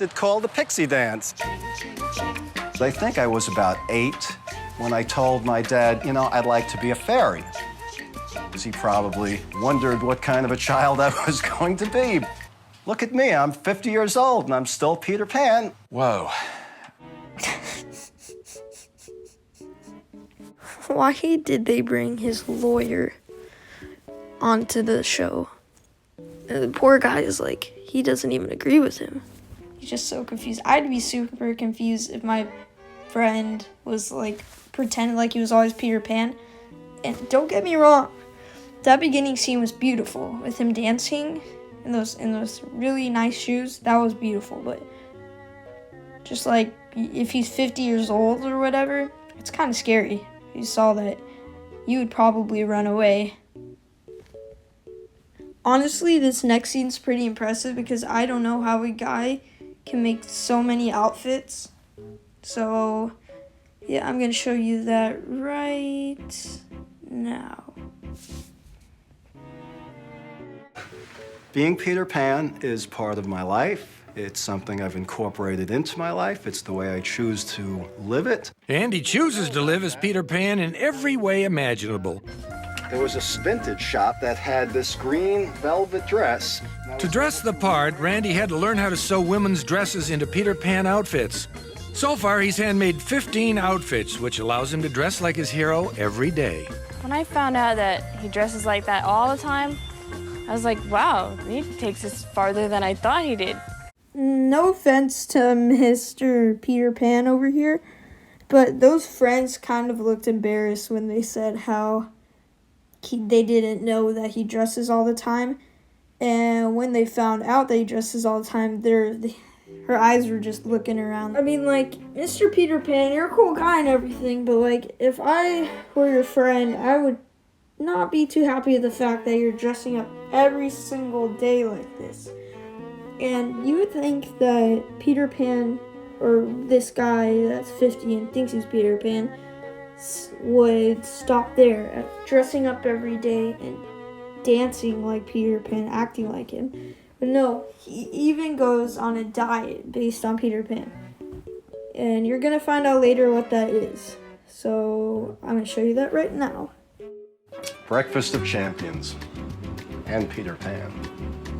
It's called the Pixie Dance. I think I was about 8 when I told my dad, I'd like to be a fairy. He probably wondered what kind of a child I was going to be. Look at me, I'm 50 years old and I'm still Peter Pan. Whoa. Why did they bring his lawyer onto the show? The poor guy is like, he doesn't even agree with him. He's just so confused. I'd be super confused if my friend was like, pretending like he was always Peter Pan. And don't get me wrong, that beginning scene was beautiful with him dancing in those really nice shoes. That was beautiful, but just like if he's 50 years old or whatever, it's kind of scary. If you saw that, you would probably run away. Honestly, this next scene's pretty impressive because I don't know how a guy can make so many outfits. So, yeah, I'm going to show you that right now. Being Peter Pan is part of my life. It's something I've incorporated into my life. It's the way I choose to live it. And he chooses to live as Peter Pan in every way imaginable. There was a vintage shop that had this green velvet dress. To dress the part, Randy had to learn how to sew women's dresses into Peter Pan outfits. So far, he's handmade 15 outfits, which allows him to dress like his hero every day. When I found out that he dresses like that all the time, I was like, wow, he takes this farther than I thought he did. No offense to Mr. Peter Pan over here, but those friends kind of looked embarrassed when they said how they didn't know that he dresses all the time. And when they found out that he dresses all the time, her eyes were just looking around. I mean, like, Mr. Peter Pan, you're a cool guy and everything, but, like, if I were your friend, I would not be too happy with the fact that you're dressing up every single day like this. And you would think that Peter Pan, or this guy that's 50 and thinks he's Peter Pan, would stop there at dressing up every day and dancing like Peter Pan, acting like him. But no, he even goes on a diet based on Peter Pan. And you're going to find out later what that is. So I'm going to show you that right now. Breakfast of Champions and Peter Pan.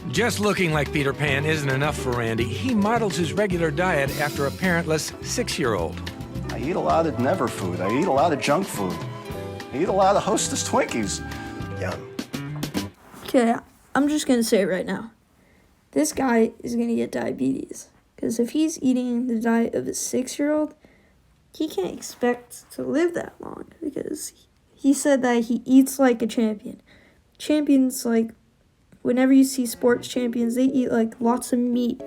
Just looking like Peter Pan isn't enough for Randy. He models his regular diet after a parentless 6-year-old. I eat a lot of never food. I eat a lot of junk food. I eat a lot of Hostess Twinkies. Yum. Okay, I'm just going to say it right now. This guy is going to get diabetes. Because if he's eating the diet of a 6-year-old, he can't expect to live that long. Because he said that he eats like a champion. Champions, like, whenever you see sports champions, they eat, like, lots of meat.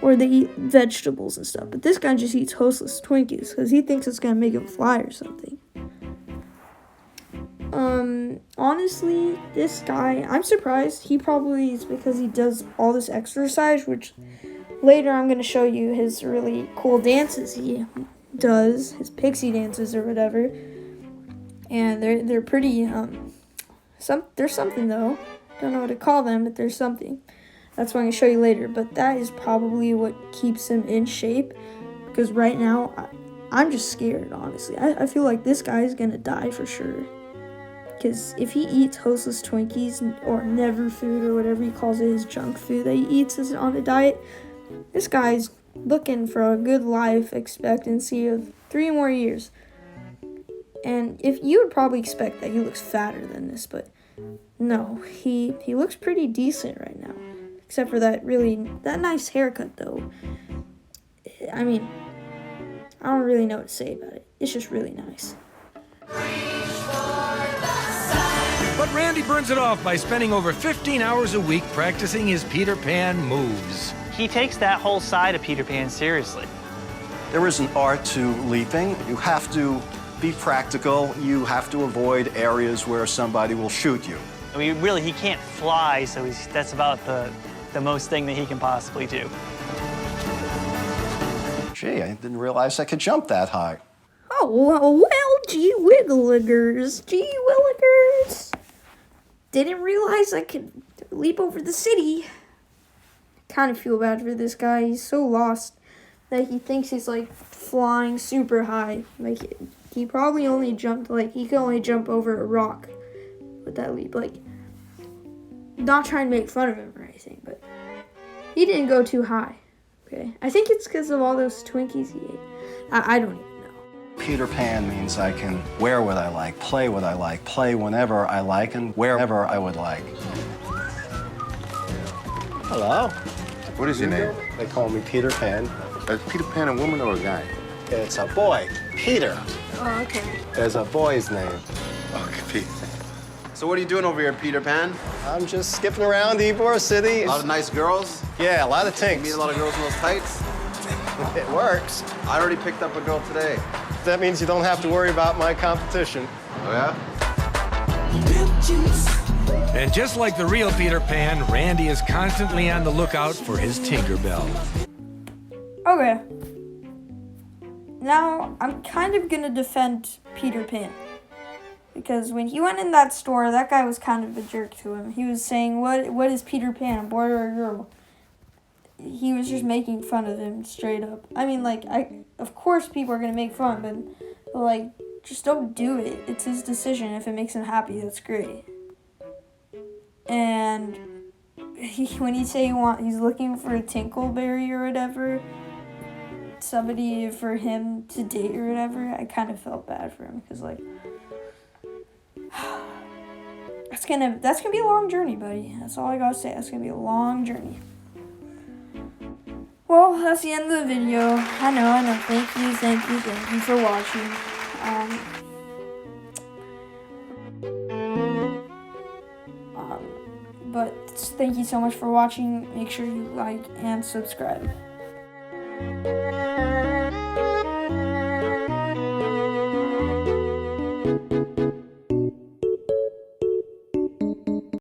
Or they eat vegetables and stuff. But this guy just eats Hostess Twinkies. Because he thinks it's going to make him fly or something. Honestly, this guy, I'm surprised. He probably is because he does all this exercise, which later I'm going to show you his really cool dances he does, his pixie dances or whatever. And they're pretty, there's something though. Don't know what to call them, but there's something. That's what I'm going to show you later. But that is probably what keeps him in shape. Because right now, I'm just scared, honestly. I feel like this guy is going to die for sure. Because if he eats Hostess Twinkies or never food or whatever he calls it, his junk food that he eats is on a diet, this guy's looking for a good life expectancy of 3 more years. And if you would probably expect that he looks fatter than this, but no, he looks pretty decent right now. Except for that nice haircut though. I mean, I don't really know what to say about it. It's just really nice. But Randy burns it off by spending over 15 hours a week practicing his Peter Pan moves. He takes that whole side of Peter Pan seriously. There is an art to leaping. You have to be practical. You have to avoid areas where somebody will shoot you. I mean, really, he can't fly, so that's about the most thing that he can possibly do. Gee, I didn't realize I could jump that high. Oh, well, gee willikers. Didn't realize I could leap over the city. kind of feel bad for this guy. He's so lost that he thinks he's like flying super high. Like he probably only jumped, like he could only jump over a rock with that leap. Like, not trying to make fun of him or anything, but he didn't go too high. Okay, I think it's because of all those Twinkies he ate. I don't even know. Peter Pan means I can wear what I like, play what I like, play whenever I like, and wherever I would like. Hello. What is your name? They call me Peter Pan. Is Peter Pan a woman or a guy? It's a boy, Peter. Oh, okay. There's a boy's name. Okay, Peter. So what are you doing over here, Peter Pan? I'm just skipping around Ybor City. A lot of nice girls? Yeah, a lot of You tinks. meet a lot of girls in those tights? It works. I already picked up a girl today. That means you don't have to worry about my competition. Oh, yeah? And just like the real Peter Pan, Randy is constantly on the lookout for his Tinkerbell. Okay. Now, I'm kind of gonna defend Peter Pan. Because when he went in that store, that guy was kind of a jerk to him. He was saying, what is Peter Pan, a boy or a girl? He was just making fun of him straight up. I mean, like, of course people are gonna make fun, but like, just don't do it. It's his decision. If it makes him happy, that's great. And when he say he's looking for a Tinkleberry or whatever, somebody for him to date or whatever, I kind of felt bad for him because like that's gonna be a long journey, buddy. That's all I gotta say. That's gonna be a long journey. Well, that's the end of the video. I know. Thank you for watching. But thank you so much for watching. Make sure you like and subscribe.